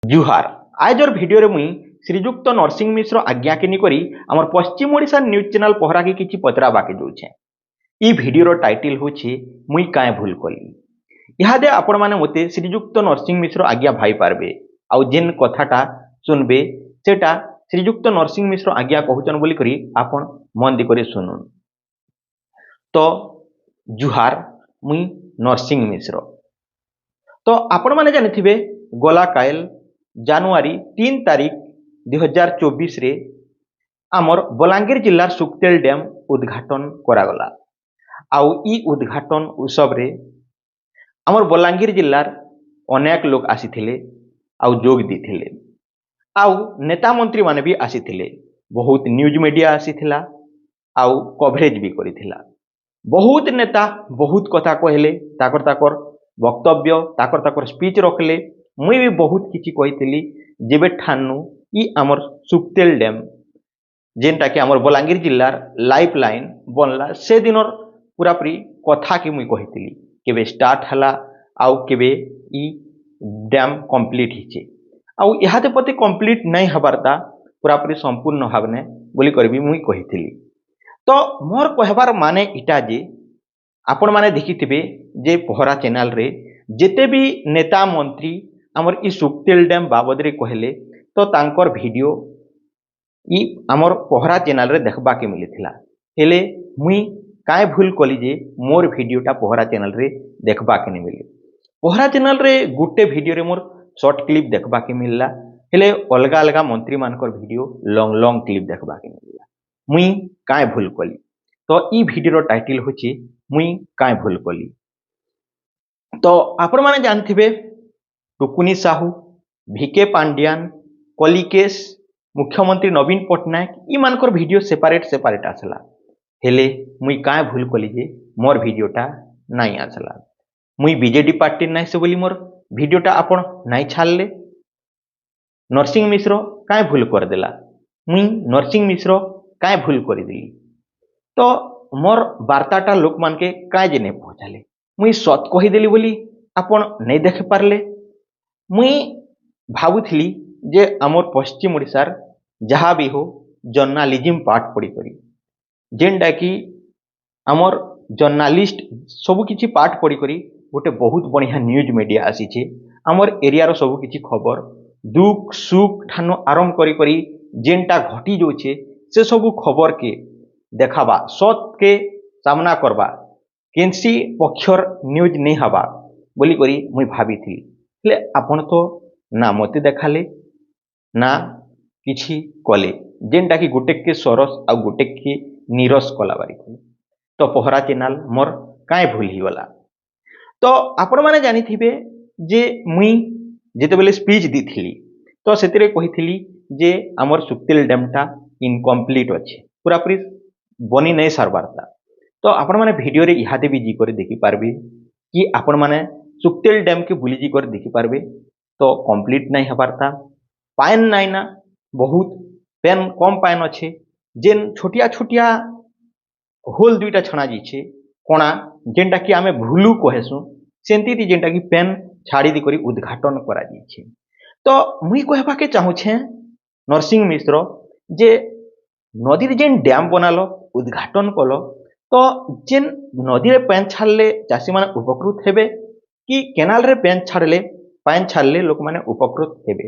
जुहार आजर video मुई श्रीजुक्त नरसिंह मिश्र आज्ञा के निकरी आमर पश्चिम ओडिशा न्यूज चैनल पहरा के किछि पचराबाके जाउछे। ई भिडियोर टाइटल होछि मुई काए भूल कली। इहादे आपण माने मते श्रीजुक्त नरसिंह मिश्र आज्ञा भाई पारबे आउ जेन कथाटा सुनबे सेटा श्रीजुक्त नरसिंह मिश्र आज्ञा कहउचन बोली करी आपण मन दी करे सुनुन। तो जुहार मुई नरसिंह मिश्र। तो आपण माने जानिथिबे गला कायल जानुआरी 3 तारीख 2024 रे आमर बलांगीर जिल्लार सुक्तेल डैम उद्घाटन करागला। आउ ई उद्घाटन उत्सव रे आमर बलांगीर जिल्लार अनेक लोग आसीथिले आउ जोग दिथिले आउ नेता मंत्री माने भी आसीथिले। बहुत न्यूज मीडिया आसीथिला आउ कवरेज भी करिथिला। बहुत नेता बहुत कथा कहले ताकर वक्तव्य ताकर स्पीच रखले। मुई भी बहुत किछि कहिथिली जेबे ठानु ई आमर सुक्तेल डैम जेनटा कि आमर बलांगीर जिल्लार लाइफ लाइन बनला से दिनर पूरापूरी कथा कि मुई कहिथिली केबे स्टार्ट हला आउ केबे ई डैम कंप्लीट हिचे आउ इहाते पते कंप्लीट नहीं हबारता पूरापूरी संपूर्ण भावने बोली करबी मुई कहिथिली। तो मोर कहबार माने इटा जे आपण माने देखिथिबे जे पहरा चैनल रे जेते भी नेता मंत्री आमर ई सुक्तेल डैम बाबद रे कहले तो तांकर वीडियो ई आमर पहरा चैनल रे देखबा के मिलिथिला। हेले मुई काए भूल कली जे मोर वीडियोटा पहरा चैनल रे देखबा के नहीं मिले। पहरा चैनल रे गुटे वीडियो रे मोर शॉर्ट क्लिप देखबा के मिलला हेले अलगा अलगा मंत्री मानकर वीडियो लॉन्ग लॉन्ग क्लिप देखबा के मिलला। मुई काए भूल कली। तो ई वीडियोर टाइटल होछि मुई काए भूल कली। तो आपण माने जानथिबे टुकुनी साहू भिके पांड्यान कलिकेश मुख्यमंत्री नवीन पट्टनायक ई मानकर वीडियो सेपारेट आसला। हेले मुई काए भूल कली जे मोर वीडियोटा नहीं आसला। मुई बीजेडी पार्टी नहीं से बोली मोर वीडियोटा आपण नहीं छाड़ले। नरसिंह मिश्र काए भूल कर देला। मुई नरसिंह मिश्र काए भूल कर दिली। तो मोर वार्ताटा लोक मान के काए जे नहीं पहुंचाले। मुई सत कही देली बोली आपण नहीं देख पारले। मुई भावुथिली जे आमर पश्चिम ओडिशार जहाँ भी हो जर्नालिज्म पाठ पढ़ी करी जेनटा कि आमर जर्नालिस्ट सबु किछि पाठ पढ़ी करी गोटे बहुत बढ़िया न्यूज मीडिया आसीचे। आमर एरियार सबु किछि खबर दुख सुख ठानु आरंभ करी करी जेनटा घटी जोचे से सबु खबर के देखाबा सत के सामना करबा केनसी पक्षर न्यूज नहीं हवा बोली करी मुई भाबीथी। हेले आपण तो ना मते देखाले ना किछि कले जेनटा कि गोटे के सरस आ गोटे के नीरस कला बारी। तो पहरा चैनल मोर काए भूल ही गला। तो आपण माने जानिथिबे जे मुई जेतेबेले स्पीच दिथिली तो सेतिरे कहिथिली जे आमर सुक्तेल डैमटा इनकम्प्लीट अछि पूरापूरी बनी नहीं सारबारता। तो आपण माने वीडियो रे इहादे भी जी करे देखि पारबे कि आपण माने सुक्तेल डैम के बुली जी कर देखि पारबे। तो कंप्लीट नहीं हबारता पाइन नहीं ना बहुत पेन कम पाइन अच्छे जेन छोटिया छोटिया होल दुईटा छणा जाइछे कोणा जेनटा कि आमे भूलू कहेसु सेंती जेनटा कि पेन छाड़ी दी करी उद्घाटन करा जाइछे। तो मुई कहबा के चाहूछे नरसिंह मिश्र जे नदी रे जेन डैम बनालो उद्घाटन कलो तो जेन नदी रे पेन छाड़ले चाषी माने उपकृत हेबे कि केनाल रे पेन छाड़ले पाइन छाड़ले लोक माने उपकृत हेबे।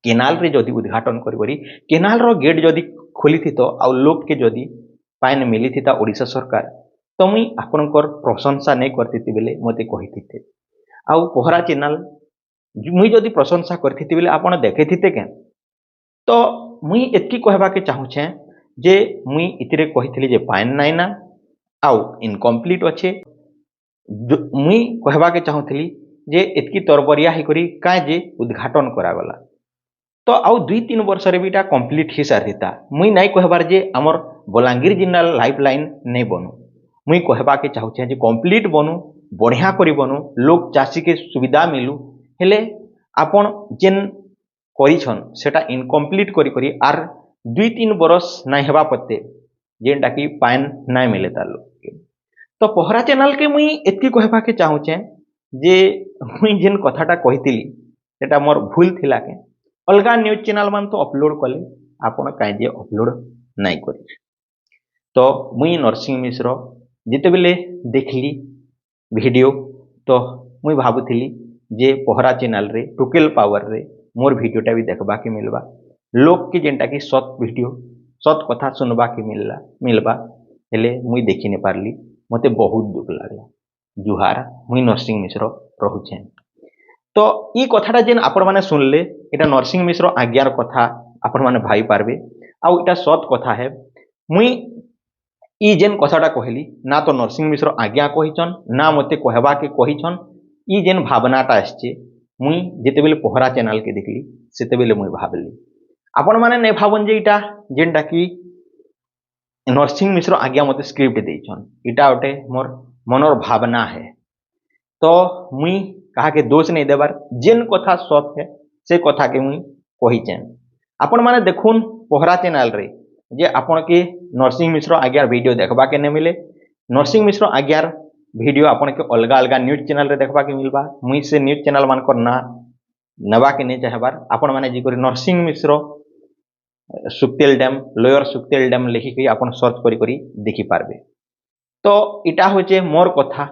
केनाल रे जदि उद्घाटन करी केनाल रो गेट जदि खोली थी तो आउ लोक के जदि पाइन मिली थी ओडिशा सरकार तो मुई आपनकर प्रशंसा नहीं करती बेले मते कहिथिते। आउ पहरा चैनल मुई जदि प्रशंसा करती बेले आपण देखिथिते के। तो मुई एतकी कहबा के चाहूछे जे मुई इतिरे कहिथिली जे पाइन नाही ना आउ इनकम्प्लीट अच्छे। मुई कहबा के चाहूथिली जे एतकी तरबरिया ही करी काए जे उद्घाटन करागला। तो आउ 2-3 वर्ष रे बीटा कंप्लीट ही सारिता। मुई नहीं कहबार जे आमर बलांगीर जिल्ला लाइफ लाइन नहीं बनू। मुई कहबा के चाहूछे जे कंप्लीट बनू बढ़िया करी बनू लोक चाषी के सुविधा मिलू। हेले आपण जेन करिछन सेटा इनकम्प्लीट करी करी आर 2-3 बरस नहीं हेबा पते जेनटा कि पाइन नहीं मिले ता लोक के। तो पहरा चैनल के मुई एतकी कहबा के चाहूछे जे मुई जेन कथाटा कहितिली सेटा मोर भूल थिला के अलगा न्यूज चैनल मान तो अपलोड कले आपण काहे जे अपलोड नहीं करी। तो मुई नरसिंह मिश्र जिते बेले देखली वीडियो तो मुई भाबुथिली जे पहरा चैनल रे टुकेल पावर रे मोर वीडियोटा भी देखबा के मिलबा लोग के जेनटा की सत वीडियो सत कथा सुनबा के मिलबा हेले मुई देखि ने पारली मते बहुत दुख लागला। जुहार मुई नरसिंह मिश्र रहुछे। तो ई कथाटा जेन आपण माने सुनले एटा नरसिंह मिश्र आज्ञार कथा आपण माने भाई पारबे आउ एटा सत कथा है। मुई ई जेन कथाटा कहली ना तो नरसिंह मिश्र आज्ञा कहिछन ना मते कहबा के कहिछन। ई जेन भावनाटा आछे मुई जेते बेले पहरा चैनल के देखली सेते बेले मुई भाबली आपण माने नै भाबन जे इटा जेनटा की नरसिंह मिश्र आज्ञा मते स्क्रिप्ट देछन इटा ओटे मोर मनोर भावना है। तो मुई कहा के दोष नहीं देबार जेन कथा सत है से कथा के मुई कहिछे। आपण माने देखुन पहरा चैनल रे जे आपण के नरसिंह मिश्र आज्ञार वीडियो देखबा के नहीं मिले। नरसिंह मिश्र आज्ञार वीडियो आपण के अलगा अलगा न्यूज चैनल रे देखबा के मिलबा। मुई से न्यूज चैनल मानकर ना नबा के नहीं चाहबार आपण माने जी करी नरसिंह मिश्र Suktel dam lower Suktel dam लिखिक आपण सर्च करी देखि पारबे। तो इटा होचे मोर कथा।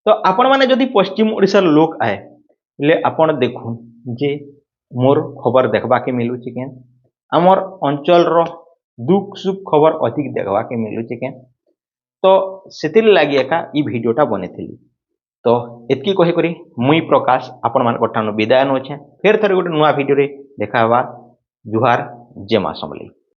तो आपण माने जदि पश्चिम ओडिशार लोक आए ले आपण देखुन जे मोर खबर देखबा के मिलुछि के हमर अंचल रो दुख सुख खबर अधिक देखबा के मिलुछि के। तो सेतिर लागि एका ई वीडियोटा बनेथिली। तो एतकी कहि करी मुई प्रकाश आपण मान कठानो विदाय नोछे। फेर थरे गोटे नुवा वीडियो रे देखा हवा। जुहार जय मां समलेई।